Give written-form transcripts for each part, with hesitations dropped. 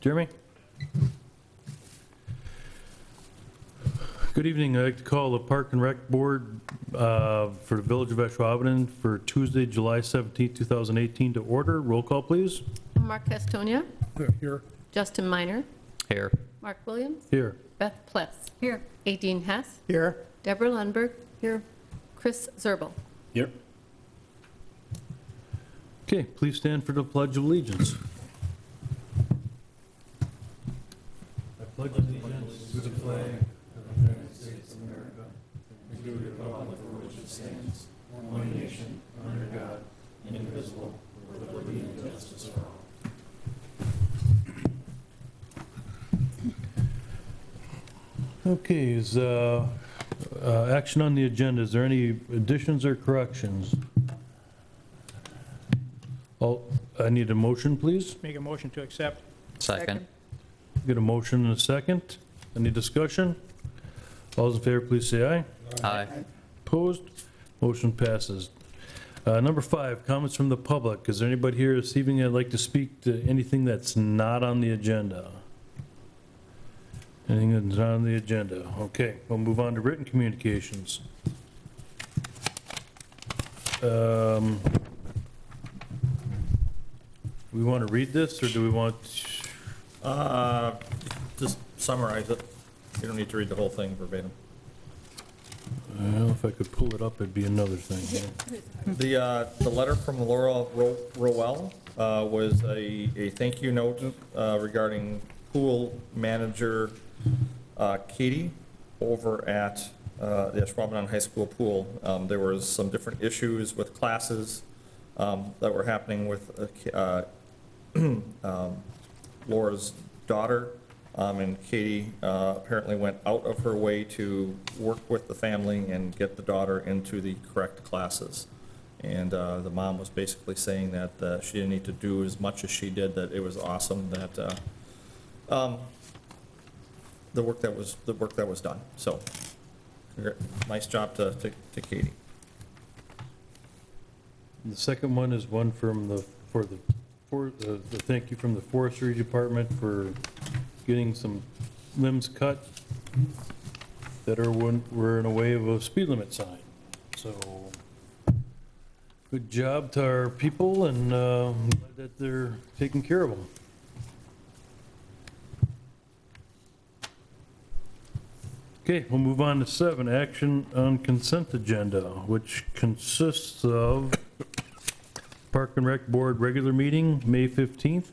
Jeremy? Good evening. I'd like to call the Park and Rec Board for the Village of Ashwaubenon for Tuesday, July 17, 2018 to order. Roll call, please. Mark Castonia. Here. Justin Miner. Here. Mark Williams. Here. Beth Pless. Here. Aideen Hess. Here. Deborah Lundberg. Here. Chris Zerbal. Here. Okay, please stand for the Pledge of Allegiance. I pledge allegiance to the flag of the United States of America, and to the republic for which it stands, one nation, under God, indivisible, with liberty and justice for all. Okay, is action on the agenda. Is there any additions or corrections? I need a motion, please. Make a motion to accept. Second. Get a motion and a second. Any discussion? All those in favor, please say aye. Aye. Opposed? Motion passes. Number 5, comments from the public. Is there anybody here this evening that'd like to speak to anything that's not on the agenda? Anything that's not on the agenda? Okay, we'll move on to written communications. We want to read this, or do we want? Just summarize it. You don't need to read the whole thing verbatim. Well, if I could pull it up, it'd be another thing. The letter from Laura Rowell was a thank you note regarding pool manager Katie over at the Ashwaubenon High School pool. There was some different issues with classes that were happening with Laura's daughter, and Katie apparently went out of her way to work with the family and get the daughter into the correct classes. And the mom was basically saying that she didn't need to do as much as she did, that it was awesome that the work that was done. So nice job to Katie. The second one is one from the thank you from the Forestry Department for getting some limbs cut that were in a way of a speed limit sign. So good job to our people, and glad that they're taking care of them. Okay, we'll move on to 7, action on consent agenda, which consists of Park and Rec Board regular meeting, May 15th,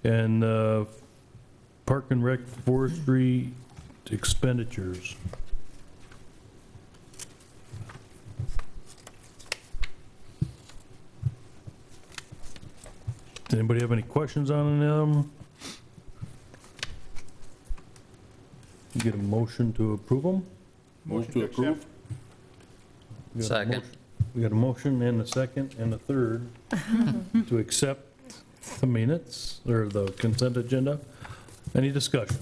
and Park and Rec forestry expenditures. Does anybody have any questions on them? You get a motion to approve them? Motion to approve. Second. We got a motion and a second and a third to accept the minutes, or the consent agenda. Any discussion?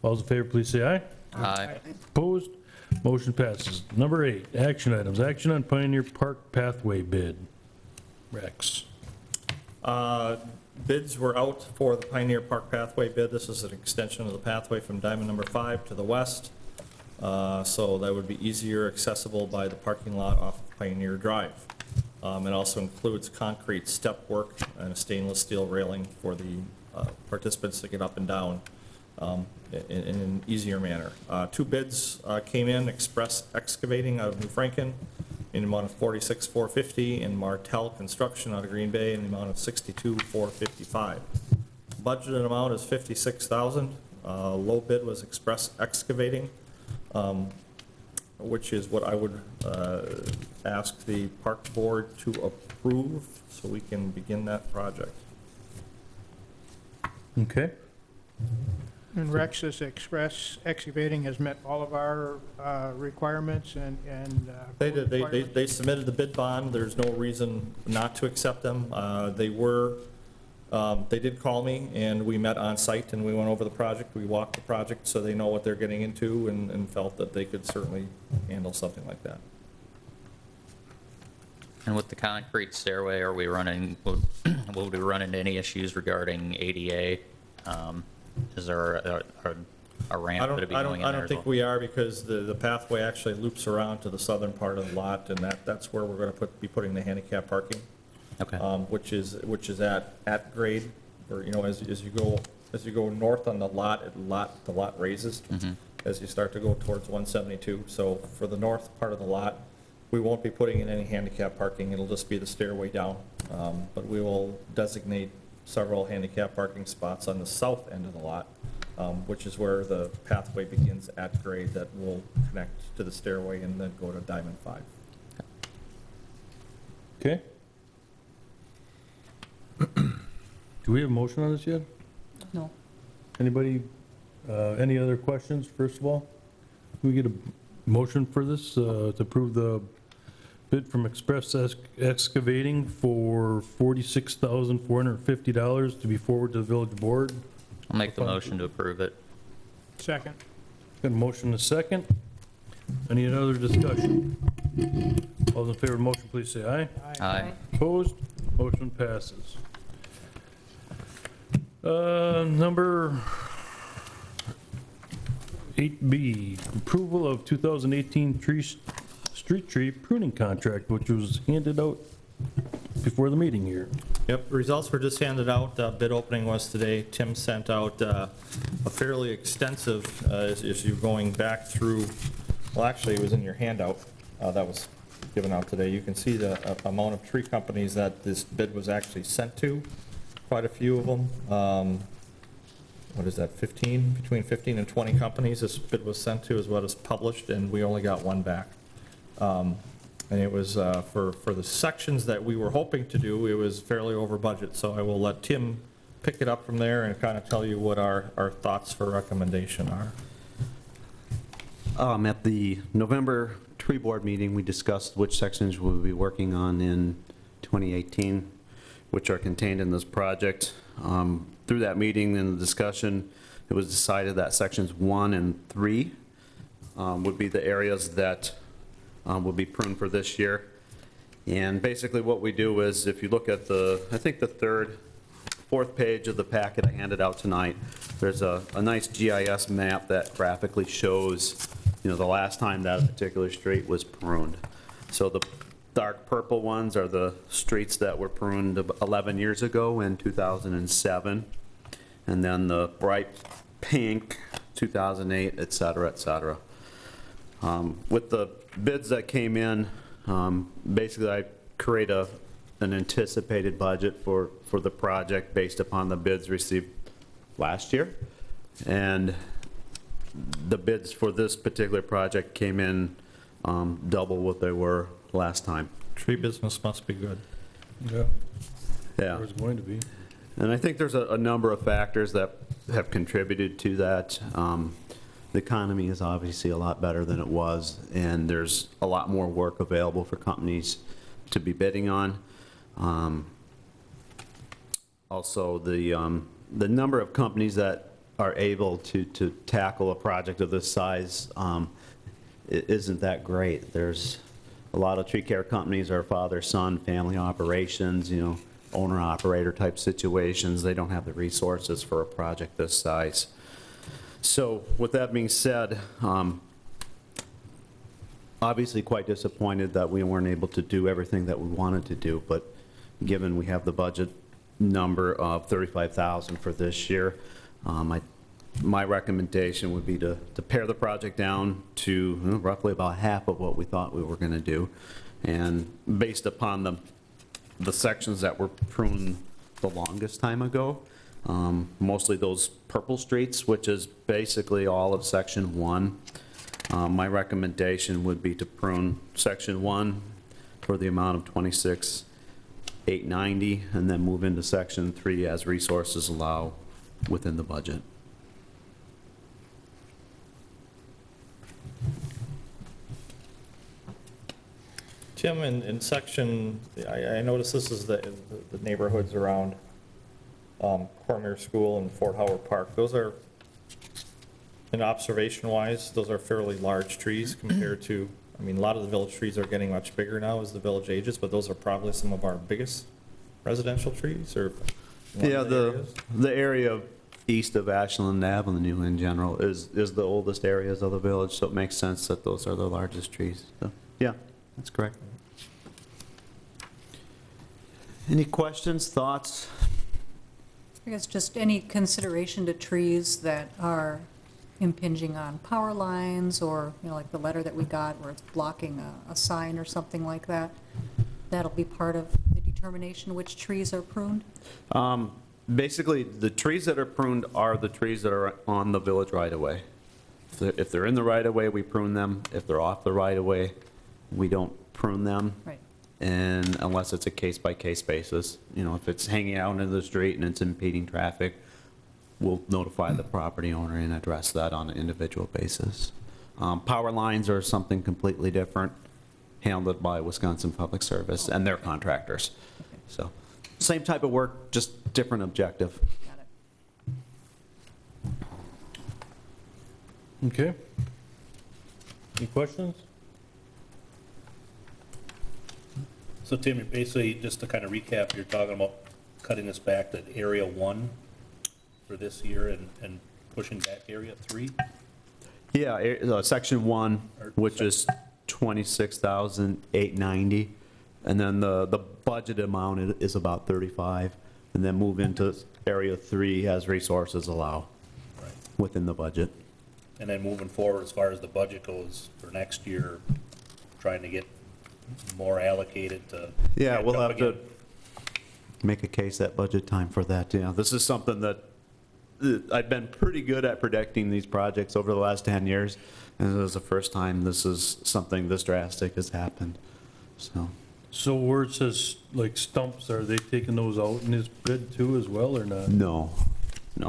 All those in favor, please say aye. Aye. Opposed? Motion passes. Number 8, action items. Action on Pioneer Park pathway bid. Rex. Bids were out for the Pioneer Park pathway bid. This is an extension of the pathway from Diamond Number 5 to the west. So that would be easier accessible by the parking lot off Pioneer Drive. It also includes concrete step work and a stainless steel railing for the participants to get up and down in an easier manner. 2 bids came in: Express Excavating out of New Franken in the amount of $46,450, and Martel Construction out of Green Bay in the amount of $62,455. Budgeted amount is $56,000. Low bid was Express Excavating, which is what I would ask the park board to approve so we can begin that project. Okay. And Rex's Express Excavating has met all of our requirements and They did. They submitted the bid bond. There's no reason not to accept them. They did call me, and we met on site, and we went over the project. We walked the project, so they know what they're getting into, and felt that they could certainly handle something like that. And with the concrete stairway, are we running, will we run into any issues regarding ADA? Is there a ramp that'd be going in I there don't as think well? we are, because the pathway actually loops around to the southern part of the lot, and that's where we're going to be putting the handicap parking, Okay, which is at grade, or, as you go north on the lot, the lot raises as you start to go towards 172. So for the north part of the lot, we won't be putting in any handicap parking, it'll just be the stairway down. But we will designate several handicap parking spots on the south end of the lot, which is where the pathway begins at grade that will connect to the stairway and then go to Diamond 5. Okay. Do we have a motion on this yet? No. Anybody, any other questions, first of all? Can we get a motion for this, to approve the bid from Express Excavating for $46,450 to be forwarded to the village board? I'll make the motion to approve it. Second. Got a motion and a second. Any other discussion? All those in favor of the motion, please say aye. Aye. Opposed? Motion passes. Number 8B, approval of 2018 street tree pruning contract, which was handed out before the meeting here. Yep, the results were just handed out. Bid opening was today. Tim sent out a fairly extensive, as you're going back through, well, actually, it was in your handout that was given out today. You can see the amount of tree companies that this bid was actually sent to, quite a few of them. What is that, 15? Between 15 and 20 companies this bid was sent to is what is published, and we only got one back. And it was, for the sections that we were hoping to do, it was fairly over budget. So I will let Tim pick it up from there and kind of tell you what our thoughts for recommendation are. At the November tree board meeting, we discussed which sections we'll be working on in 2018, which are contained in this project. Through that meeting and the discussion, it was decided that sections 1 and 3 would be the areas that will be pruned for this year. And basically what we do is, if you look at I think the fourth page of the packet I handed out tonight, there's a nice GIS map that graphically shows, the last time that particular street was pruned. So the dark purple ones are the streets that were pruned 11 years ago in 2007. And then the bright pink, 2008, et cetera, et cetera. With the bids that came in, basically I create an anticipated budget for the project based upon the bids received last year. And the bids for this particular project came in double what they were last time. Tree business must be good. Yeah. Yeah. There's going to be. And I think there's a number of factors that have contributed to that. The economy is obviously a lot better than it was, and there's a lot more work available for companies to be bidding on. Also, the number of companies that are able to tackle a project of this size isn't that great. There's a lot of tree care companies are father-son, family operations, owner-operator type situations. They don't have the resources for a project this size. So with that being said, obviously quite disappointed that we weren't able to do everything that we wanted to do, but given we have the budget number of $35,000 for this year, my recommendation would be to pare the project down to roughly about half of what we thought we were going to do. And based upon the sections that were pruned the longest time ago, mostly those purple streets, which is basically all of section 1. My recommendation would be to prune section 1 for the amount of $26,890, and then move into section 3 as resources allow within the budget. Tim, in section, I noticed this is the neighborhoods around Cormier School and Fort Howard Park. Those are, in observation-wise, those are fairly large trees compared to I mean, a lot of the village trees are getting much bigger now as the village ages, but those are probably some of our biggest residential trees, or one Yeah, of the areas. the area east of Ashland Avenue in general is the oldest areas of the village, so it makes sense that those are the largest trees. So, yeah, that's correct. Any questions, thoughts? I guess just any consideration to trees that are impinging on power lines, or, you know, like the letter that we got where it's blocking a sign or something like that? That'll be part of the determination which trees are pruned? Basically, the trees that are pruned are the trees that are on the village right-of-way. If they're in the right-of-way, we prune them. If they're off the right-of-way, we don't prune them. Right. And unless it's a case-by-case basis, you know, if it's hanging out into the street and it's impeding traffic, we'll notify the property owner and address that on an individual basis. Power lines are something completely different, handled by Wisconsin Public Service and their contractors. So, same type of work, just different objective. Got it. Okay. Any questions? So Tim, basically, just to kind of recap, you're talking about cutting this back to area 1 for this year and pushing back area 3? Yeah, section 1, which is 26,890, and then the budget amount is about 35, and then move into area 3 as resources allow Right. within the budget. And then moving forward, as far as the budget goes for next year, trying to get more allocated to. Yeah, catch we'll up have to again. make a case at budget time for that, yeah. This is something that I've been pretty good at predicting these projects over the last 10 years, and this is the first time this is something this drastic has happened, so. So where it says like stumps, are they taking those out in his bid too as well, or not? No,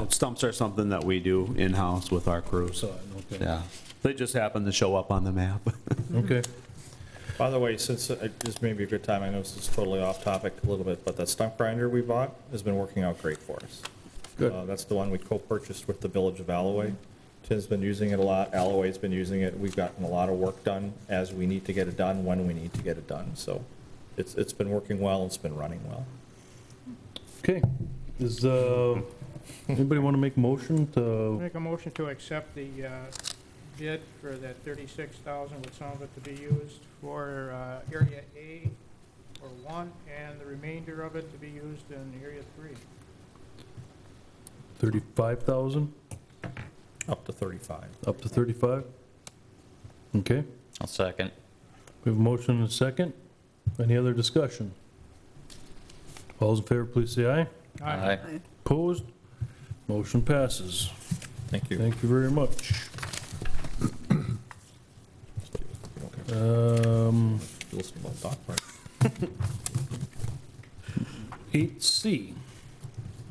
stumps are something that we do in-house with our crews. So, okay. Yeah, they just happen to show up on the map. Okay. By the way, since this may be a good time, I know this is totally off topic a little bit, but that stump grinder we bought has been working out great for us. Good. That's the one we co-purchased with the Village of Alloway. Tim's been using it a lot, Alloway's been using it. We've gotten a lot of work done as we need to get it done, when we need to get it done. So it's been working well, it's been running well. Okay. Is, anybody want to make a motion to, Make a motion to accept the bid for that 36,000, with some of it to be used for area A or 1, and the remainder of it to be used in area 3. 35,000? Up to 35. Up to 35? Okay. I'll second. We have a motion and a second. Any other discussion? All those in favor, please say aye. Aye. Opposed? Motion passes. Thank you. Thank you very much. Listen about dog park. 8C,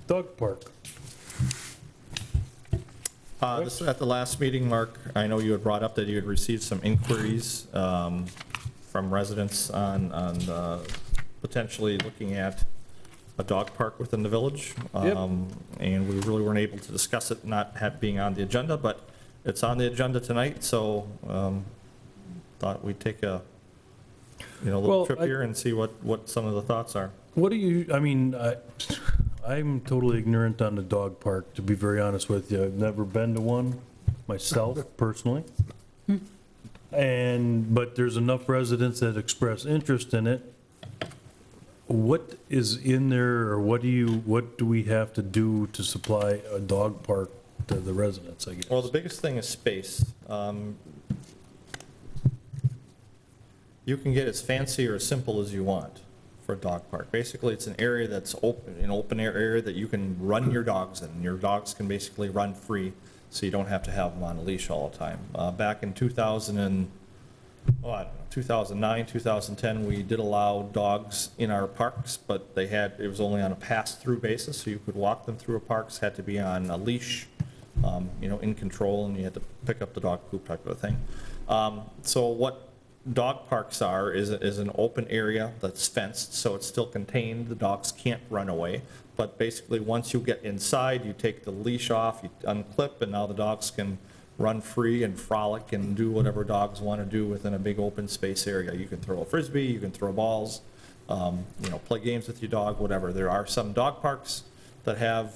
dog park. At the last meeting, Mark, I know you had brought up that you had received some inquiries from residents on potentially looking at a dog park within the village. Yep. And we really weren't able to discuss it, not being on the agenda, but it's on the agenda tonight, so thought we'd take a, little Well, trip here and see what some of the thoughts are. What do you, I mean, I'm totally ignorant on the dog park, to be very honest with you. I've never been to one myself, personally. But there's enough residents that express interest in it. What is in there, or what do we have to do to supply a dog park to the residents, I guess? Well, the biggest thing is space. You can get as fancy or as simple as you want for a dog park. Basically, it's an area that's open, an open air area that you can run your dogs in. Your dogs can basically run free, so you don't have to have them on a leash all the time. Back in 2009, 2010, we did allow dogs in our parks, but it was only on a pass-through basis, so you could walk them through a parks, had to be on a leash, in control, and you had to pick up the dog poop type of a thing. So what dog parks are is an open area that's fenced, so it's still contained, the dogs can't run away. But basically, once you get inside, you take the leash off, you unclip, and now the dogs can run free and frolic and do whatever dogs want to do within a big open space area. You can throw a Frisbee, you can throw balls, play games with your dog, whatever. There are some dog parks that have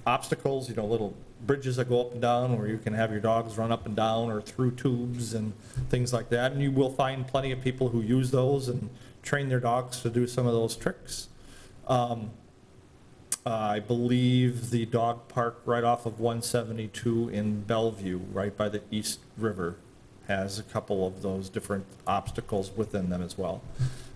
obstacles, little bridges that go up and down where you can have your dogs run up and down or through tubes and things like that. And you will find plenty of people who use those and train their dogs to do some of those tricks. I believe the dog park right off of 172 in Bellevue, right by the East River, has a couple of those different obstacles within them as well.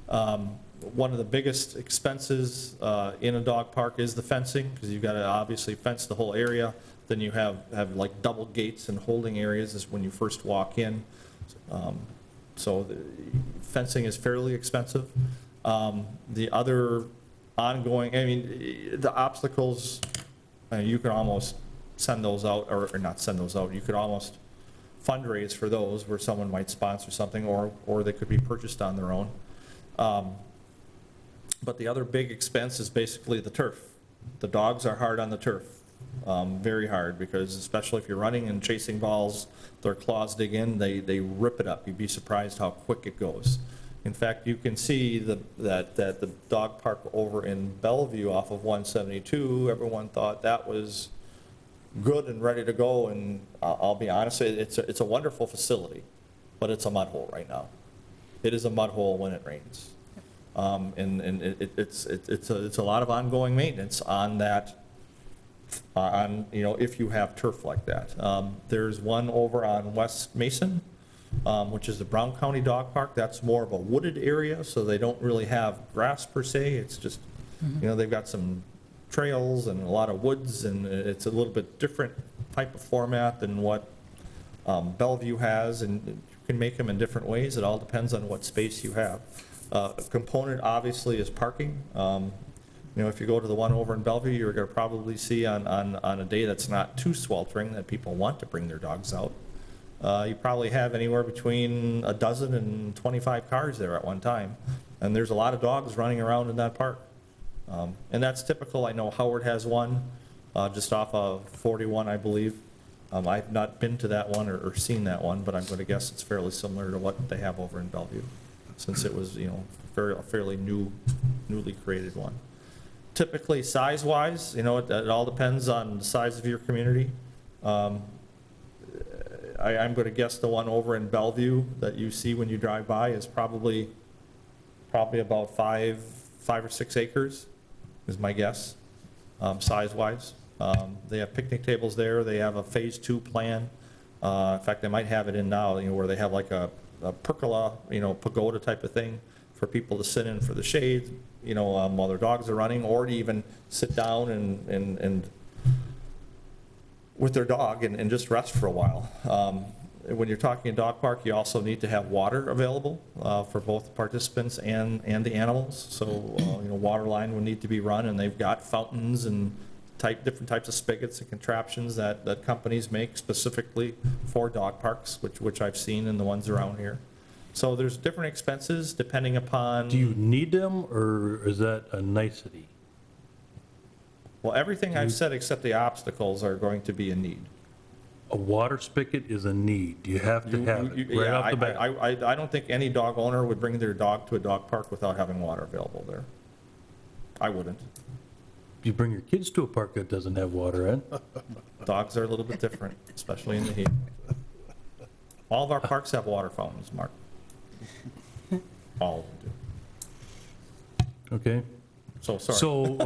One of the biggest expenses in a dog park is the fencing, because you've got to obviously fence the whole area. Then you have like double gates and holding areas is when you first walk in. So the fencing is fairly expensive. The other ongoing, the obstacles, you can almost send those out, or not send those out, you could almost fundraise for those where someone might sponsor something, or they could be purchased on their own. But the other big expense is basically the turf. The dogs are hard on the turf, very hard, because especially if you're running and chasing balls, their claws dig in, they rip it up. You'd be surprised how quick it goes. In fact, you can see that the dog park over in Bellevue off of 172, everyone thought that was good and ready to go, and I'll be honest, it's a wonderful facility, but it's a mud hole right now. It is a mud hole when it rains. And it's a lot of ongoing maintenance on that, if you have turf like that. There's one over on West Mason, which is the Brown County Dog Park. That's more of a wooded area, so they don't really have grass per se. It's just, they've got some trails and a lot of woods, and it's a little bit different type of format than what Bellevue has, and you can make them in different ways. It all depends on what space you have. A component obviously is parking. If you go to the one over in Bellevue, you're going to probably see on a day that's not too sweltering that people want to bring their dogs out. You probably have anywhere between a dozen and 25 cars there at one time, and there's a lot of dogs running around in that park. And that's typical. I know Howard has one just off of 41, I believe. I've not been to that one or seen that one, but I'm going to guess it's fairly similar to what they have over in Bellevue, since it was, a fairly newly created one. Typically, size-wise, it all depends on the size of your community. I'm going to guess the one over in Bellevue that you see when you drive by is probably about 5 or 6 acres, is my guess, size-wise. They have picnic tables there. They have a phase 2 plan. In fact, they might have it in now, where they have like a pergola, pagoda type of thing for people to sit in for the shade, while their dogs are running, or to even sit down and with their dog and just rest for a while. When you're talking a dog park, you also need to have water available for both participants and the animals. So, water line will need to be run, and they've got fountains and different types of spigots and contraptions that companies make specifically for dog parks, which I've seen in the ones around here. So there's different expenses depending upon. Do you need them, or is that a nicety? Well, everything I've said except the obstacles are going to be a need. A water spigot is a need. You have to have it right off the bat. I don't think any dog owner would bring their dog to a dog park without having water available there. I wouldn't. You bring your kids to a park that doesn't have water in. Dogs are a little bit different, especially in the heat. All of our parks have water fountains, Mark. All of them do. Okay. So, sorry. So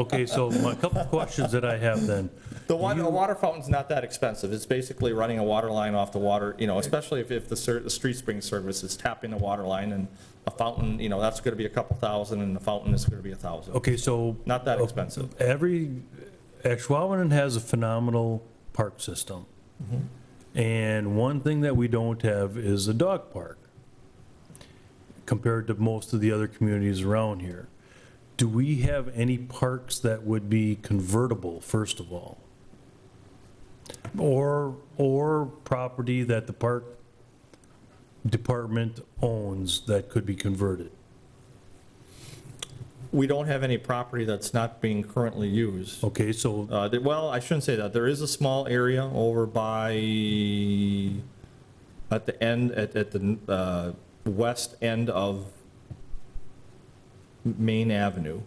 a couple of questions that I have then. A water fountain's not that expensive. It's basically running a water line off the water, especially if the street spring service is tapping the water line, and a fountain, that's going to be a couple thousand, and the fountain is going to be $1,000. Okay, so. Not that expensive. Ashwaubenon has a phenomenal park system. Mm-hmm. And one thing that we don't have is a dog park compared to most of the other communities around here. Do we have any parks that would be convertible, first of all? Or property that the park department owns that could be converted? We don't have any property that's not being currently used. Okay, so, Well, I shouldn't say that. There is a small area over by, at the end, at the west end of Main Avenue,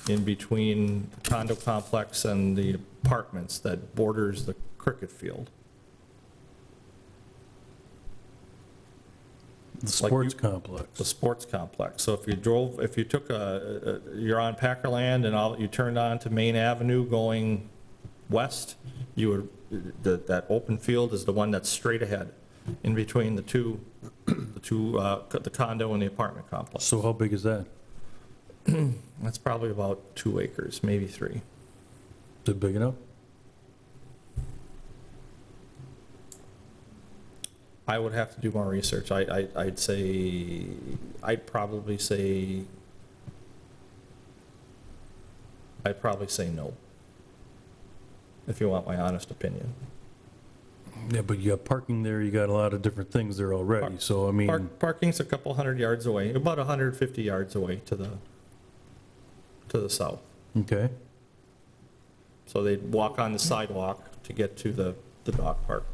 in between the condo complex and the apartments that borders the cricket field. the like sports the complex. sports complex. So if you took you're on Packerland and you turned on to Main Avenue going west, you would, that open field is the one that's straight ahead, in between the condo and the apartment complex. So how big is that? That's probably about 2 acres, maybe 3. Is it big enough? I would have to do more research. I'd say, I'd probably say no, if you want my honest opinion. Yeah, but you got parking there, you got a lot of different things there already, so I mean, Parking's a couple hundred yards away, about 150 yards away to the south. okay. So they'd walk on the sidewalk to get to the dog park.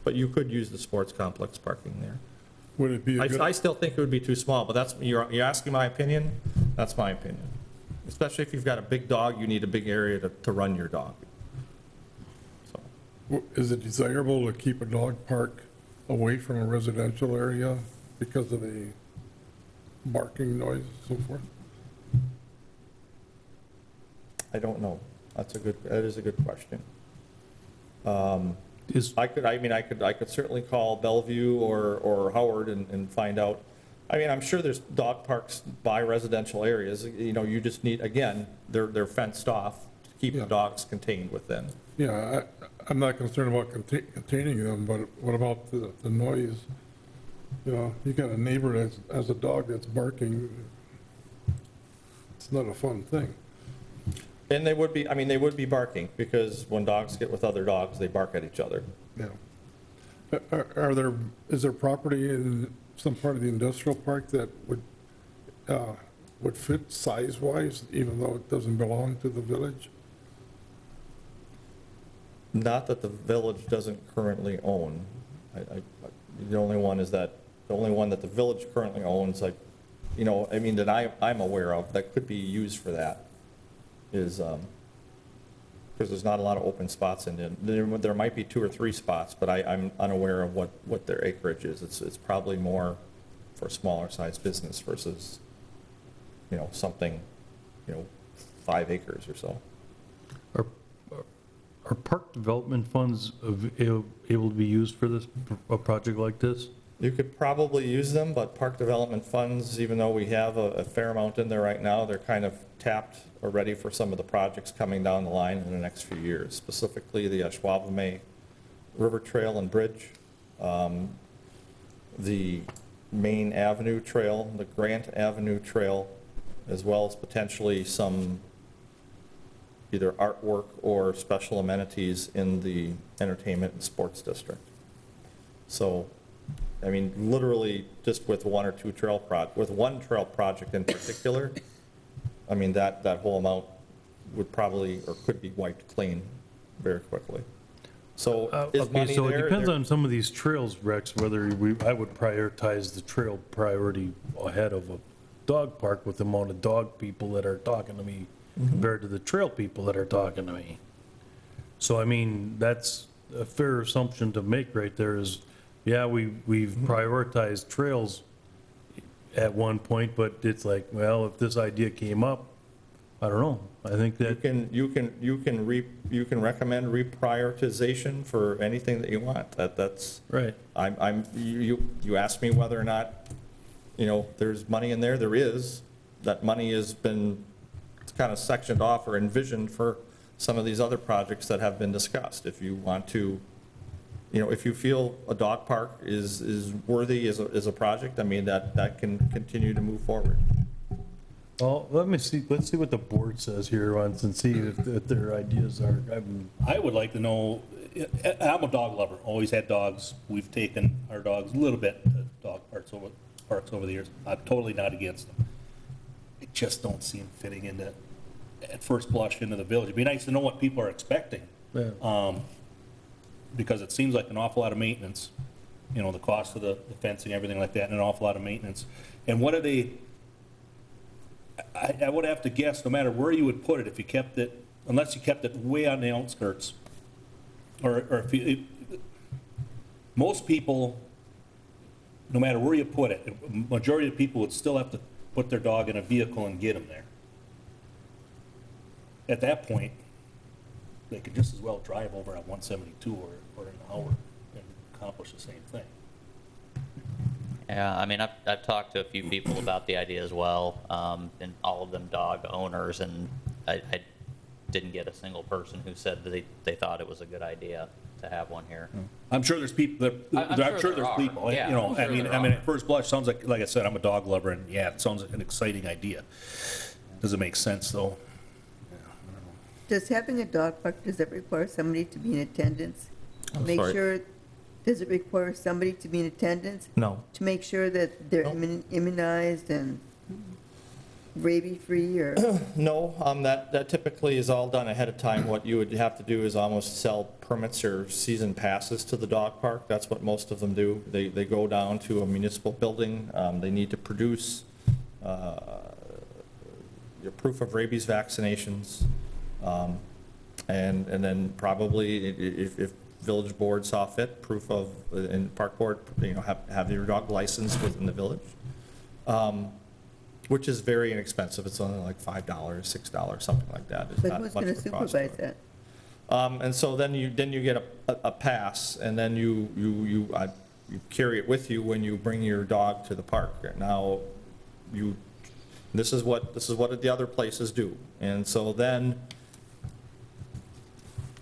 But you could use the sports complex parking there. Would it be a good, I still think it would be too small, but that's, you're asking my opinion? That's my opinion. Especially if you've got a big dog, you need a big area to run your dog. So, is it desirable to keep a dog park away from a residential area because of the barking noise and so forth? I don't know. That is a good question. Is, I could certainly call Bellevue or Howard and find out. I mean, I'm sure there's dog parks by residential areas, you know, you just need, again, they're fenced off to keep the Yeah. dogs contained within. Yeah, I'm not concerned about containing them, but what about the noise? You know, you got a neighbor that has a dog that's barking. It's not a fun thing. And they would be barking, because when dogs get with other dogs, they bark at each other. Yeah. Is there property in some part of the industrial park that would fit size-wise, even though it doesn't belong to the village? Not that the village doesn't currently own. The only one that the village currently owns, like, you know, I mean, that I'm aware of, that could be used for that, is, because there's not a lot of open spots in it. There might be 2 or 3 spots, but I'm unaware of what their acreage is. It's probably more for a smaller sized business versus, you know, something, you know, 5 acres or so. are park development funds able to be used for this, a project like this? You could probably use them, but park development funds, even though we have a fair amount in there right now, they're kind of tapped already for some of the projects coming down the line in the next few years, specifically the Ashwaubenon River Trail and Bridge, the Main Avenue Trail, the Grant Avenue Trail, as well as potentially some either artwork or special amenities in the entertainment and sports district. So, I mean, literally, just with one trail project in particular, I mean, that whole amount would probably, or could be wiped clean very quickly. So is Okay, money so it there? depends on some of these trails, Rex, whether I would prioritize the trail priority ahead of a dog park with the amount of dog people that are talking to me compared to the trail people that are talking to me. So, I mean, that's a fair assumption to make right there is, yeah, we've prioritized trails at one point, but it's like, well, if this idea came up, I don't know. I think that, You can recommend reprioritization for anything that you want. That's, right. you asked me whether or not, you know, there's money in there. There is. That money has been kind of sectioned off or envisioned for some of these other projects that have been discussed. If you want to, you know, if you feel a dog park is worthy as a project, I mean, that can continue to move forward. Well, let's see what the board says here once and see if their ideas are, I would like to know, I'm a dog lover, always had dogs. We've taken our dogs a little bit to dog parks over the years. I'm totally not against them. I just don't see them fitting into, at first blush, into the village. It'd be nice to know what people are expecting. Yeah. Because it seems like an awful lot of maintenance, you know, the cost of the fencing, everything like that, and an awful lot of maintenance. And what are they, I would have to guess, no matter where you would put it, if you kept it, unless you kept it way on the outskirts, or if you, most people, no matter where you put it, majority of people would still have to put their dog in a vehicle and get them there. At that point, they could just as well drive over on 172 or an hour and accomplish the same thing. Yeah, I mean, I've talked to a few people about the idea as well, and all of them dog owners, and I didn't get a single person who said that they thought it was a good idea to have one here. I'm sure there's people, I'm sure there's people, you know, I mean, at first blush, sounds like I said, I'm a dog lover, and yeah, it sounds like an exciting idea. Does it make sense, though? Does having a dog park, does it require somebody to be in attendance? Make sorry. sure, does it require somebody to be in attendance No. to make sure that they're No. immunized and rabies-free, or? No, that typically is all done ahead of time. What you would have to do is almost sell permits or season passes to the dog park. That's what most of them do. They go down to a municipal building. They need to produce your proof of rabies vaccinations. And then probably, if village board saw fit, proof of, and park board, you know, have your dog licensed within the village. Which is very inexpensive. It's only like $5, $6, something like that. It's But not who's much going of to a cost supervise to it. that? And so then you get a pass, and then you carry it with you when you bring your dog to the park. Now, this is what the other places do. And so then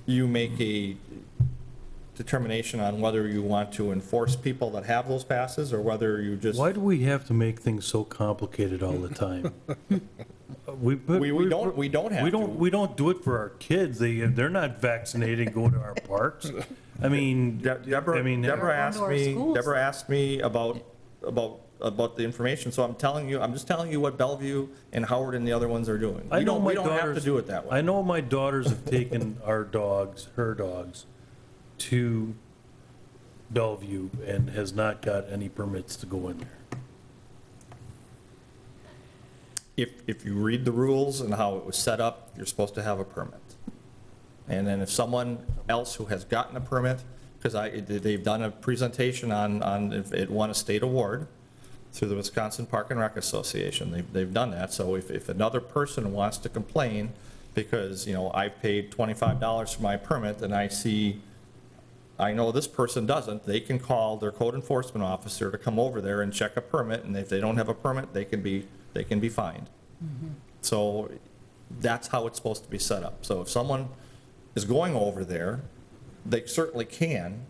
you make a determination on whether you want to enforce people that have those passes, or whether you just. Why do we have to make things so complicated all the time? We don't have to. We don't do it for our kids. They're not vaccinated going to our parks. I mean, Deborah asked Or me, schools. Deborah asked me about the information, so I'm just telling you what Bellevue and Howard and the other ones are doing. I know my We don't have to daughters- do it that way. I know my daughters have taken her dogs, to Bellevue and has not got any permits to go in there. If you read the rules and how it was set up, you're supposed to have a permit. And then if someone else who has gotten a permit, because they've done a presentation on if it won a state award through the Wisconsin Park and Rec Association, they've done that. So if another person wants to complain because, you know, I paid $25 for my permit and I know this person doesn't, they can call their code enforcement officer to come over there and check a permit, and if they don't have a permit, they can be fined. So that's how it's supposed to be set up. So if someone is going over there, they certainly can,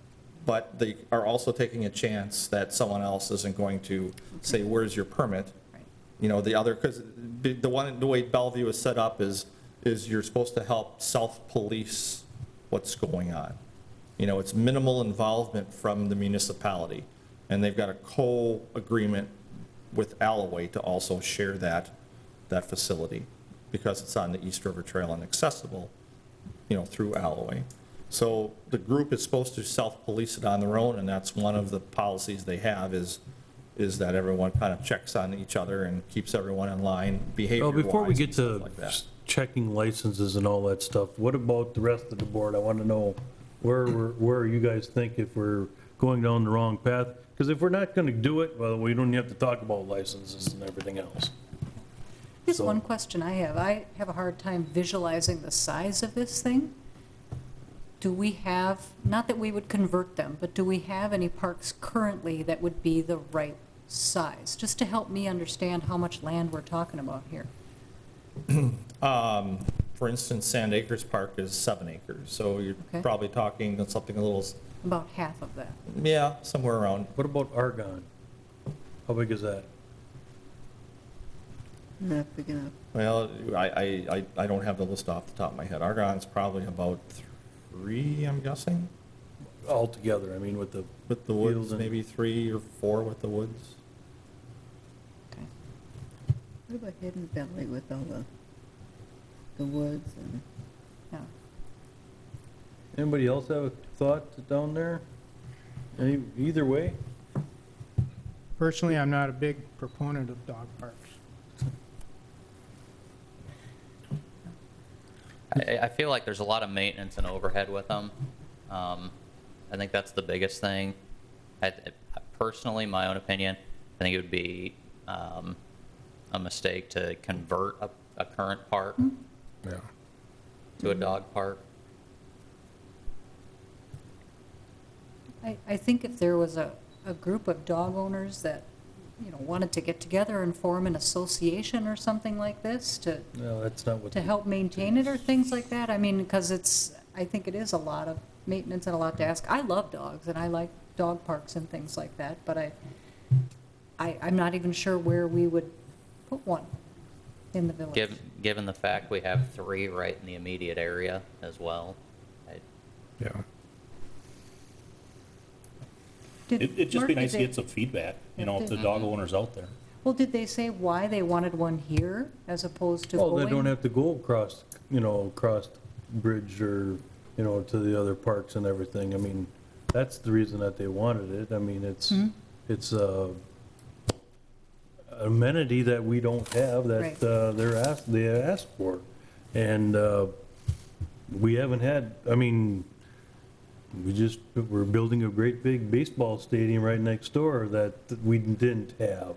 but they are also taking a chance that someone else isn't going to say, where's your permit? You know, because the way Bellevue is set up is you're supposed to help self-police what's going on. You know, it's minimal involvement from the municipality, and they've got a co-agreement with Alloway to also share that facility, because it's on the East River Trail and accessible, you know, through Alloway. So the group is supposed to self-police it on their own, and that's one of the policies they have is that everyone kind of checks on each other and keeps everyone in line behavior-wise. Well, before we get and stuff to like that. checking licenses and all that stuff, what about the rest of the board? I want to know where you guys think if we're going down the wrong path? Because if we're not going to do it, well, we don't have to talk about licenses and everything else. Here's So- one question I have. I have a hard time visualizing the size of this thing. Do we have, not that we would convert them, but do we have any parks currently that would be the right size? Just to help me understand how much land we're talking about here. For instance, Sand Acres Park is 7 acres, so you're Okay. probably talking something a little, About half of that. yeah, somewhere around. What about Argonne? How big is that? Not big enough. Well, I don't have the list off the top of my head. Argonne's probably about 3, I'm guessing, Altogether, I mean, with the with the Fields woods, and- maybe 3 or 4 with the woods. Okay. What about Hidden Valley with all the woods and? Yeah. Anybody else have a thought down there? Either way? Personally, I'm not a big proponent of dog parks. I feel like there's a lot of maintenance and overhead with them. I think that's the biggest thing. Personally, my own opinion, I think it would be a mistake to convert a current park Yeah. to a dog park. I think if there was a group of dog owners that, wanted to get together and form an association or something like this No, that's not what. to help maintain it or things like that, I mean, because I think it is a lot of maintenance and a lot to ask. I love dogs and I like dog parks and things like that, but I'm not even sure where we would put one in the village. Given the fact we have 3 right in the immediate area as well. Yeah. It'd just Mark, be did nice to they- get some feedback, if the Did- dog owners out there. Well, did they say why they wanted one here as opposed to Well, going? they don't have to go across the bridge or, to the other parks and everything. I mean, that's the reason that they wanted it. I mean, it's a amenity that we don't have Right. that they asked for. And we haven't had, I mean, we're building a great big baseball stadium right next door that we didn't have.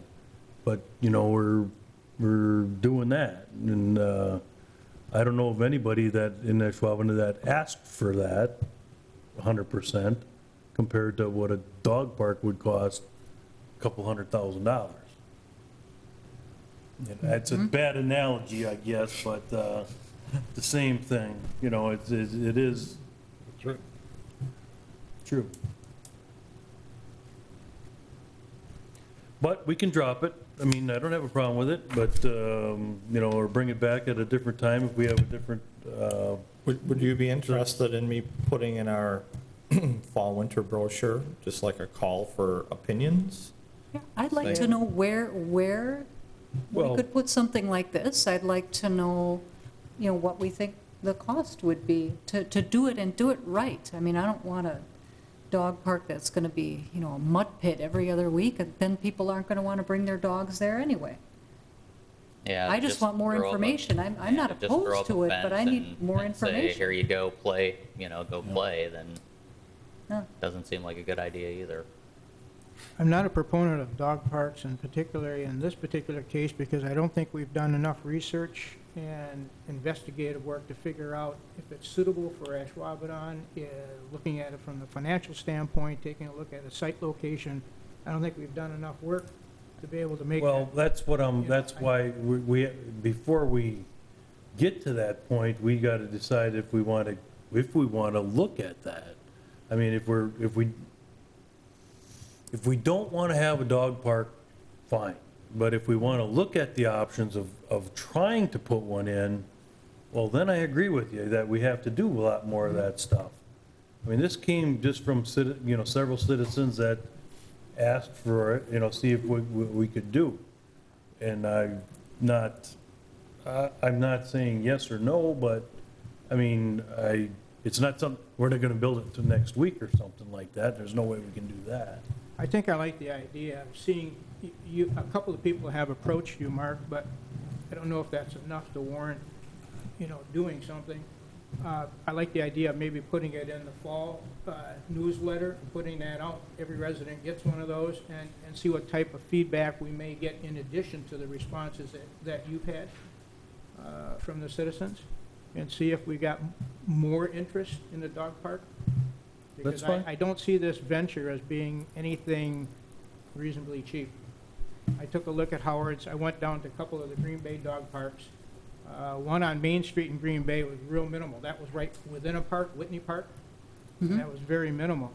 But, we're doing that. And I don't know of anybody that in Ashwaubenon that asked for that 100% compared to what a dog park would cost, a couple $100,000. And that's a bad analogy, I guess, but the same thing, it is That's right. true. But we can drop it. I mean, I don't have a problem with it, but, or bring it back at a different time if we have a different, Would you be interested in me putting in our fall winter brochure, just like a call for opinions? Yeah, I'd like to know where we Well- could put something like this. I'd like to know, what we think the cost would be to do it and do it right. I mean, I don't want a dog park that's gonna be, a mud pit every other week, and then people aren't gonna wanna bring their dogs there anyway. Yeah. I just want more throw up a- information. I'm not just throw opposed up a to it, but I fence need more and say, information. here you go, play, go play, then Yeah. doesn't seem like a good idea either. I'm not a proponent of dog parks, and particularly in this particular case, because I don't think we've done enough research and investigative work to figure out if it's suitable for Ashwaubenon, looking at it from the financial standpoint, taking a look at a site location. I don't think we've done enough work to be able to make that. well, that's why before we get to that point, we got to decide if we want to look at that. I mean, if we don't want to have a dog park, fine. But if we want to look at the options of trying to put one in, well, then I agree with you that we have to do a lot more of that stuff. I mean, this came just from, several citizens that asked for it, see if we could do. And I'm not saying yes or no, but, I mean, it's not something, we're not going to build it until next week or something like that. There's no way we can do that. I think I like the idea of seeing, a couple of people have approached you, Mark, but I don't know if that's enough to warrant, doing something. I like the idea of maybe putting it in the fall newsletter, putting that out. Every resident gets one of those, and see what type of feedback we may get in addition to the responses that you've had from the citizens, and see if we got more interest in the dog park. That's Because fine. I don't see this venture as being anything reasonably cheap. I took a look at Howard's. I went down to a couple of the Green Bay dog parks. One on Main Street in Green Bay was real minimal. That was right within a park, Whitney Park. And that was very minimal.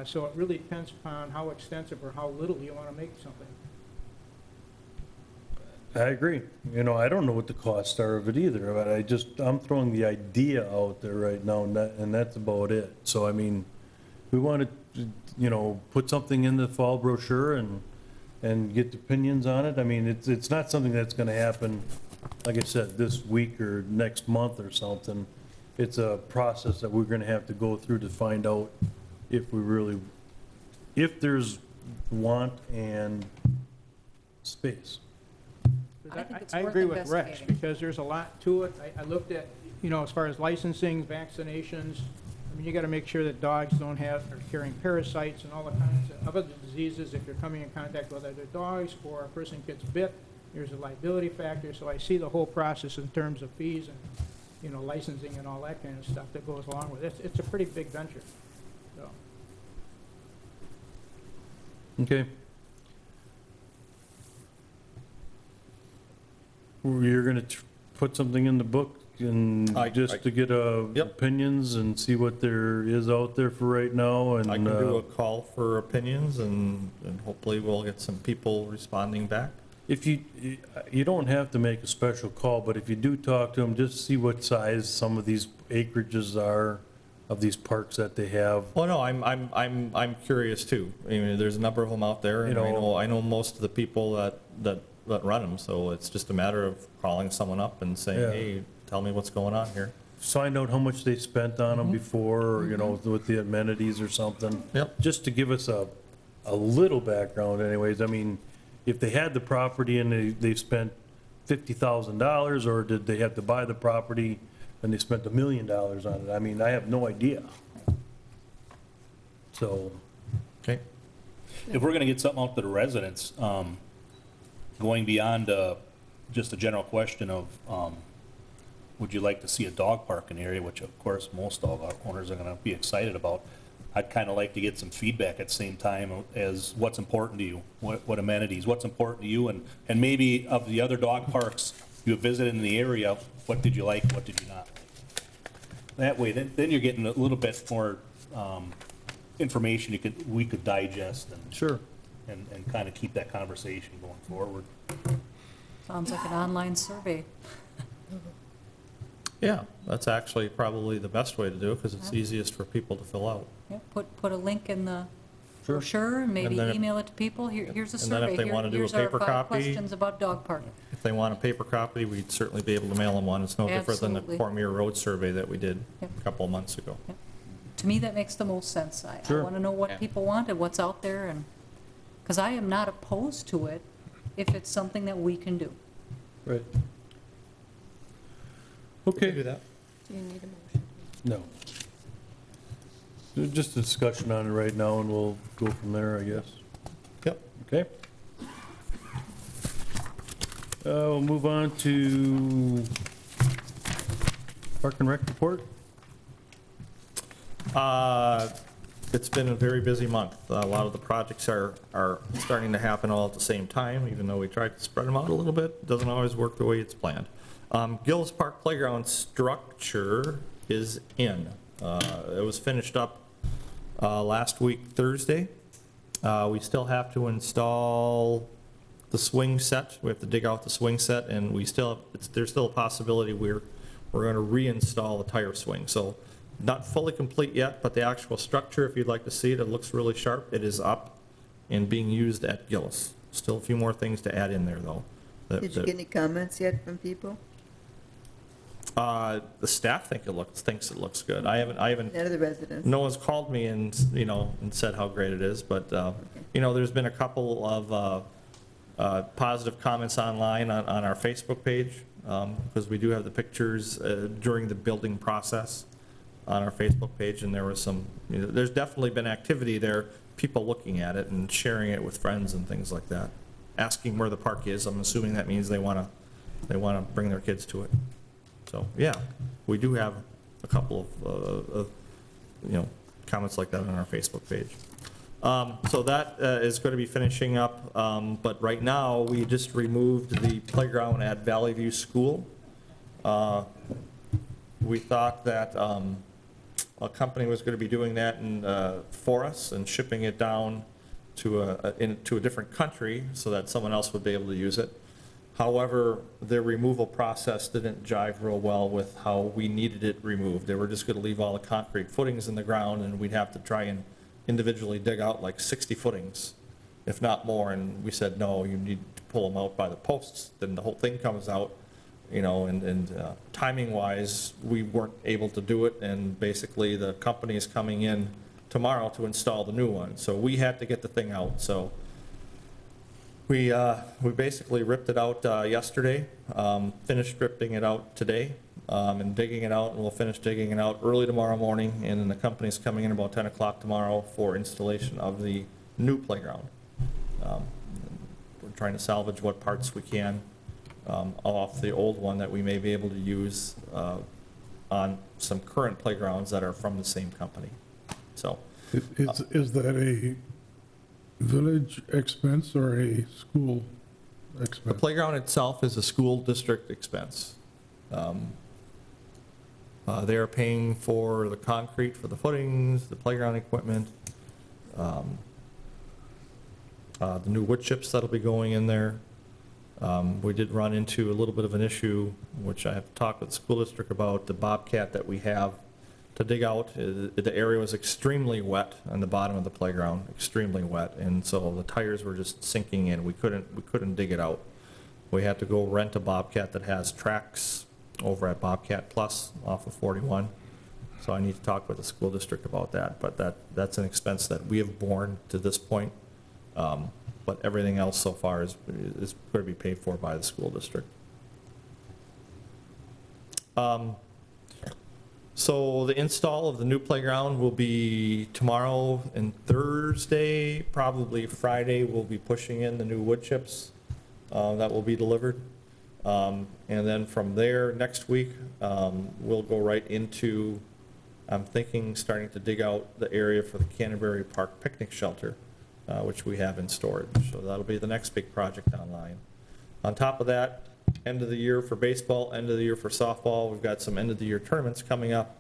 So it really depends upon how extensive or how little you want to make something. I agree. I don't know what the costs are of it either, but I'm throwing the idea out there right now, and that's about it. So, I mean, we want to, put something in the fall brochure and and get opinions on it. I mean, it's not something that's gonna happen, like I said, this week or next month or something. It's a process that we're gonna have to go through to find out if we really, if there's want and space. I think it's I worth agree with Rex, investigating. because there's a lot to it. I looked at, as far as licensing, vaccinations, I mean, you gotta make sure that dogs are carrying parasites and all the kinds of other diseases. If you're coming in contact with other dogs or a person gets bit, there's a liability factor. So I see the whole process in terms of fees and, licensing and all that kind of stuff that goes along with it. It's a pretty big venture, so. Okay. You're gonna put something in the book and just to get Yep. opinions and see what there is out there for right now, and I can do a call for opinions, and hopefully we'll get some people responding back. if you don't have to make a special call, but if you do talk to them, just see what size some of these acreages are of these parks that they have. Oh, no, I'm curious too. I mean, there's a number of them out there, and I know most of the people that run them, so it's just a matter of calling someone up and saying, Yeah. hey, tell me what's going on here. Find out how much they spent on them before, or, with the amenities or something. Yep. Just to give us a little background anyways. I mean, if they had the property and they spent $50,000, or did they have to buy the property and they spent $1 million on it? I mean, I have no idea. So, Okay. If we're gonna get something out to the residents, going beyond just a general question of, would you like to see a dog park in the area, which of course most dog owners are gonna be excited about, I'd kind of like to get some feedback at the same time as what's important to you, what amenities, what's important to you, and maybe of the other dog parks you have visited in the area, what did you like, what did you not like? That way, then you're getting a little bit more information we could digest sure. and kind of keep that conversation going forward. Sounds like an online survey. Yeah, that's actually probably the best way to do it, because it's easiest for people to fill out. Yeah, put a link in the Sure. brochure and maybe And then if- email it to people. Here's a And then if survey. they wanna do a Here's our paper 5 copy- questions about dog park. If they want a paper copy, we'd certainly be able to mail them one. It's no different than the Absolutely. Cormier Road survey that we did Yep. a couple of months ago. To me, that makes the most sense. I Sure. want to know Yeah. what people want and what's out there, and, because I am not opposed to it if it's something that we can do. Right. We can do Okay, that. Do you need a motion? no. Just a discussion on it right now, and we'll go from there, I guess. Yep. Okay? We'll move on to Park and Rec report. It's been a very busy month. A lot of the projects are starting to happen all at the same time, even though we tried to spread them out a little bit. It doesn't always work the way it's planned. Gillis Park Playground structure is in. It was finished up last week, Thursday. We still have to install the swing set. We have to dig out the swing set, and there's still a possibility we're going to reinstall the tire swing. So not fully complete yet, but the actual structure, if you'd like to see it, it looks really sharp. It is up and being used at Gillis. Still a few more things to add in there, though. Did you get any comments yet from people? The staff thinks it looks good. I haven't, None of the residents? no one's called me and, and said how great it is, but, there's been a couple of positive comments online on our Facebook page, because we do have the pictures during the building process on our Facebook page, and there was some, there's definitely been activity there, people looking at it and sharing it with friends and things like that, asking where the park is. I'm assuming that means they want to bring their kids to it. So, yeah, we do have a couple of comments like that on our Facebook page. So that is going to be finishing up, but right now, we just removed the playground at Valley View School. We thought that a company was going to be doing that for us and shipping it down to a different country so that someone else would be able to use it. However, their removal process didn't jive real well with how we needed it removed. They were just going to leave all the concrete footings in the ground, and we'd have to try and individually dig out like 60 footings if not more, and we said, no, you need to pull them out by the posts, then the whole thing comes out, and timing-wise, we weren't able to do it, and basically the company is coming in tomorrow to install the new one, so we had to get the thing out, so we basically ripped it out yesterday, finished ripping it out today, and digging it out, and we'll finish digging it out early tomorrow morning, and then the company's coming in about 10 o'clock tomorrow for installation of the new playground. We're trying to salvage what parts we can off the old one that we may be able to use on some current playgrounds that are from the same company. So, Is that a village expense or a school the expense? playground itself is a school district expense. They are paying for the concrete for the footings, the playground equipment, the new wood chips that'll be going in there. We did run into a little bit of an issue, which I have to talk with the school district about, the bobcat that we have to dig out. The area was extremely wet on the bottom of the playground, extremely wet, and so the tires were just sinking in. We couldn't dig it out. We had to go rent a bobcat that has tracks over at Bobcat Plus off of 41. So I need to talk with the school district about that, but that's an expense that we have borne to this point. But everything else so far is going to be paid for by the school district. So the install of the new playground will be tomorrow and Thursday, probably Friday, we'll be pushing in the new wood chips that will be delivered. And then from there, next week, we'll go right into, I'm thinking, starting to dig out the area for the Canterbury Park picnic shelter, which we have in storage. So that'll be the next big project online. On top of that, end of the year for baseball, end of the year for softball. We've got some end of the year tournaments coming up.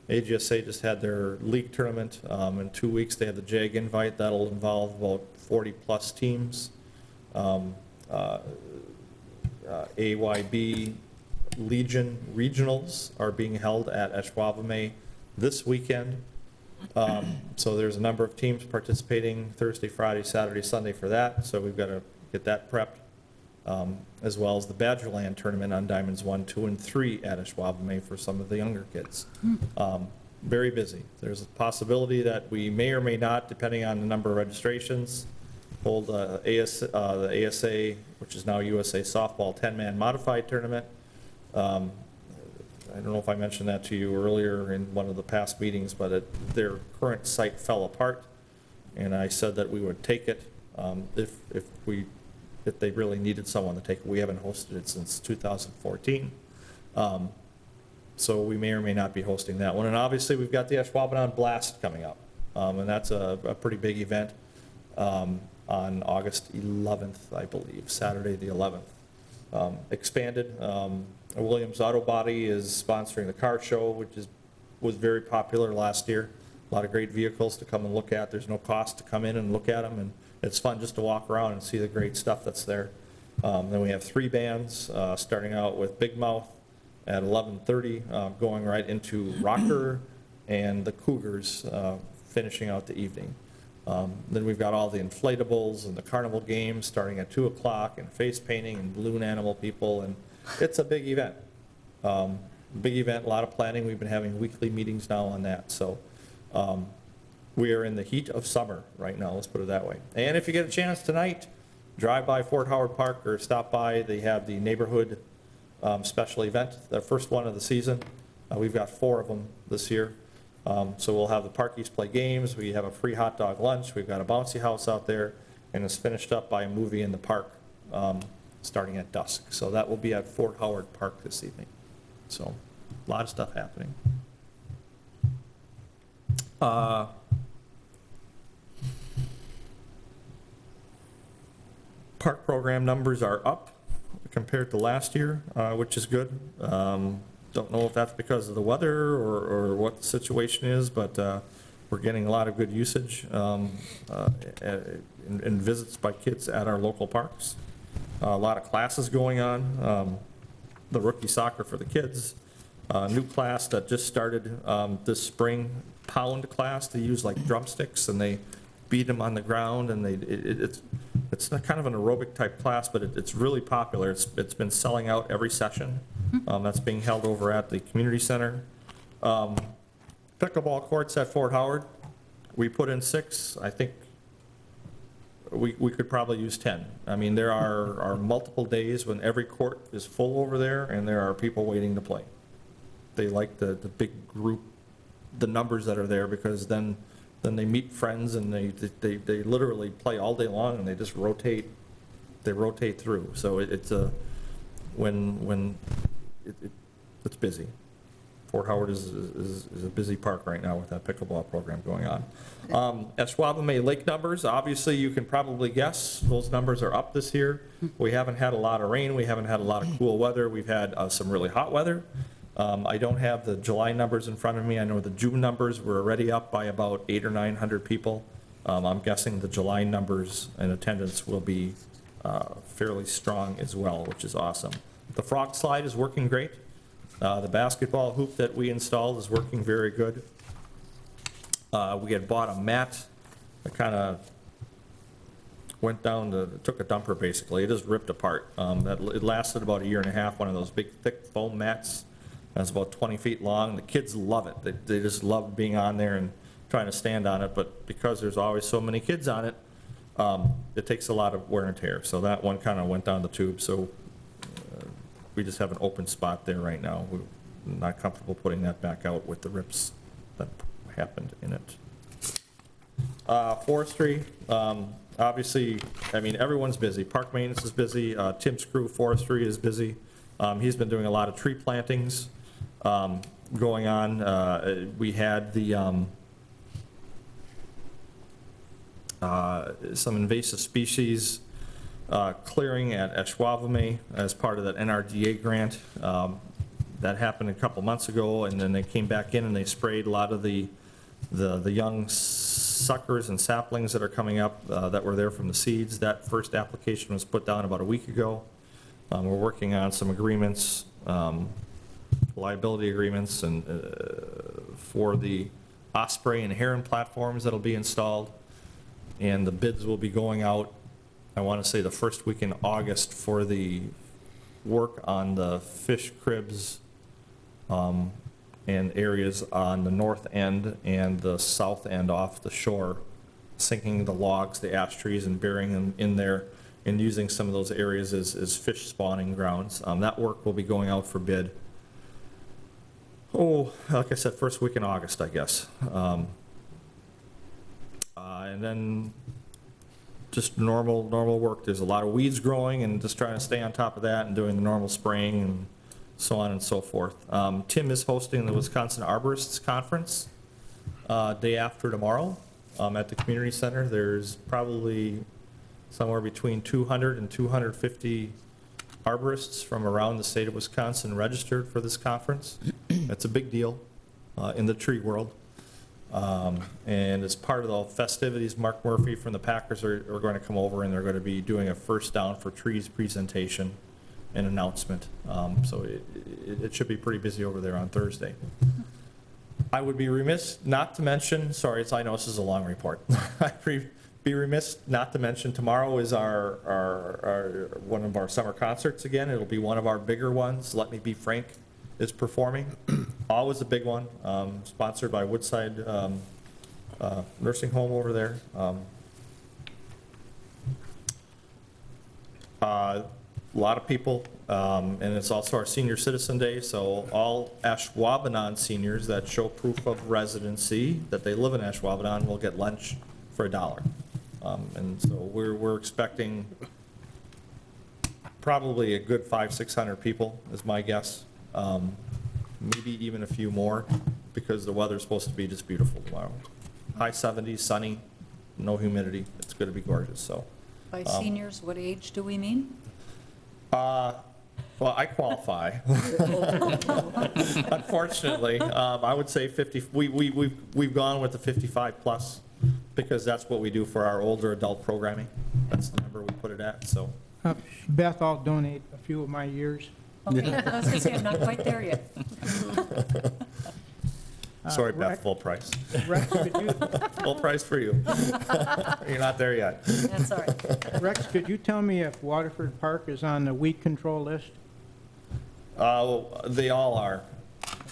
AGSA just had their league tournament. In 2 weeks, they have the JAG invite. That'll involve about 40-plus teams. AYB Legion regionals are being held at Ashwaubenon this weekend. So there's a number of teams participating Thursday, Friday, Saturday, Sunday for that. So we've got to get that prepped, as well as the Badgerland tournament on Diamonds 1, 2, and 3 at Ashwaubenon for some of the younger kids. Very busy. There's a possibility that we may or may not, depending on the number of registrations, hold the ASA, which is now USA Softball 10-man modified tournament. I don't know if I mentioned that to you earlier in one of the past meetings, but their current site fell apart, and I said that we would take it if they really needed someone to take it. We haven't hosted it since 2014. So we may or may not be hosting that one. And obviously, we've got the Ashwaubenon Blast coming up, and that's a pretty big event on August 11th, I believe, Saturday the 11th. Expanded. Williams Auto Body is sponsoring the car show, which was very popular last year. A lot of great vehicles to come and look at. There's no cost to come in and look at them, and it's fun just to walk around and see the great stuff that's there. Then we have 3 bands, starting out with Big Mouth at 11:30, going right into Rocker and the Cougars, finishing out the evening. Then we've got all the inflatables and the carnival games starting at 2 o'clock, and face painting and balloon animal people, and it's a big event. Big event, a lot of planning. We've been having weekly meetings now on that. So we are in the heat of summer right now, let's put it that way. And if you get a chance tonight, drive by Fort Howard Park or stop by. They have the neighborhood special event, the first one of the season. We've got 4 of them this year. So we'll have the parkies play games, we have a free hot dog lunch, we've got a bouncy house out there, and it's finished up by a movie in the park starting at dusk. So that will be at Fort Howard Park this evening. So a lot of stuff happening. Park program numbers are up compared to last year, which is good. Don't know if that's because of the weather or what the situation is, but we're getting a lot of good usage and visits by kids at our local parks. A lot of classes going on. The rookie soccer for the kids. New class that just started this spring, pound class. They use like drumsticks, and they beat them on the ground, and it's kind of an aerobic type class, but it's really popular. It's been selling out every session. That's being held over at the community center. Pickleball courts at Fort Howard, we put in 6. I think we could probably use 10. I mean, there are multiple days when every court is full over there, and there are people waiting to play. They like the big group, the numbers that are there, because then they meet friends, and they literally play all day long, and they just rotate through. So it's busy. Fort Howard is a busy park right now with that pickleball program going on. Ashwaubenon lake numbers, obviously you can probably guess, those numbers are up this year. We haven't had a lot of rain, we haven't had a lot of cool weather, we've had some really hot weather. I don't have the July numbers in front of me. I know the June numbers were already up by about 800 or 900 people. I'm guessing the July numbers and attendance will be fairly strong as well, which is awesome. The frog slide is working great. The basketball hoop that we installed is working very good. We had bought a mat that kind of went down, took a dumper basically. It just ripped apart. It lasted about 1.5 years, one of those big thick foam mats. That's about 20 feet long. The kids love it. They just love being on there and trying to stand on it, but because there's always so many kids on it, it takes a lot of wear and tear. So that one kind of went down the tube. So we just have an open spot there right now. We're not comfortable putting that back out with the rips that happened in it. Forestry, obviously, I mean, everyone's busy. Park maintenance is busy. Tim's crew, forestry, is busy. He's been doing a lot of tree plantings going on. We had the some invasive species clearing at Ashwaubenon as part of that NRDA grant. That happened a couple months ago, and then they came back in and they sprayed a lot of the young suckers and saplings that are coming up that were there from the seeds. That first application was put down about a week ago. We're working on some agreements, liability agreements, and for the osprey and heron platforms that'll be installed. And the bids will be going out, I want to say the first week in August, for the work on the fish cribs and areas on the north end and the south end off the shore, sinking the logs, the ash trees, and burying them in there, and using some of those areas as fish spawning grounds. That work will be going out for bid. Like I said, first week in August, I guess. And then just normal work. There's a lot of weeds growing, and just trying to stay on top of that and doing the normal spraying and so on and so forth. Tim is hosting the Wisconsin Arborists Conference day after tomorrow at the community center. There's probably somewhere between 200 and 250 arborists from around the state of Wisconsin registered for this conference. That's a big deal in the tree world. And as part of the festivities, Mark Murphy from the Packers are going to come over, and they're going to be doing a First Down for Trees presentation and announcement. So it should be pretty busy over there on Thursday. I would be remiss not to mention, sorry, I know this is a long report. I'd be remiss not to mention tomorrow is our one of our summer concerts again. It'll be one of our bigger ones. Let Me Be Frank is performing. Always a big one, sponsored by Woodside Nursing Home over there. A lot of people, and it's also our Senior Citizen Day, so all Ashwaubenon seniors that show proof of residency that they live in Ashwaubenon will get lunch for $1. And so we're expecting probably a good 500-600 people is my guess. Maybe even a few more, because the weather's supposed to be just beautiful tomorrow. High 70s, sunny, no humidity. It's going to be gorgeous. So, by seniors, what age do we mean? Well, I qualify. Unfortunately, I would say 50. We've gone with the 55 plus because that's what we do for our older adult programming. That's the number we put it at. So, Beth, I'll donate a few of my years. Okay, I was going to say, I'm not quite there yet. Sorry, Rex- Beth, full price. Rex, could you, Full price for you. You're not there yet. That's all right. Rex, could you tell me if Waterford Park is on the weed control list? They all are,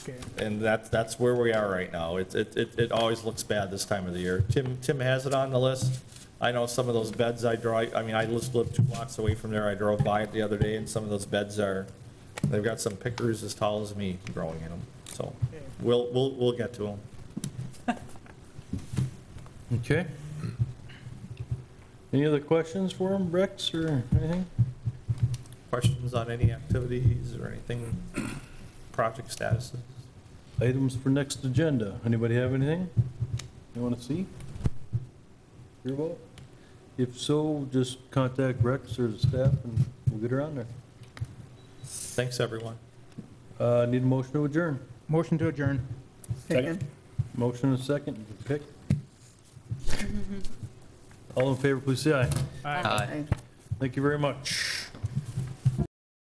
Okay. and that's where we are right now. It always looks bad this time of the year. Tim has it on the list. I know some of those beds I mean, I just live 2 blocks away from there. I drove by it the other day, and some of those beds they've got some pickers as tall as me growing in them. So Okay. we'll get to them. Okay. Any other questions for him, Rex, or anything? Questions on any activities or anything, project statuses? Items for next agenda. Anybody have anything you want to see? Hear about? If so, just contact Rex or the staff and we'll get her on there. Thanks, everyone. Need a motion to adjourn. Motion to adjourn. Second? Motion and a second. Pick. All in favor, please say aye. Aye. Aye. Thank you very much.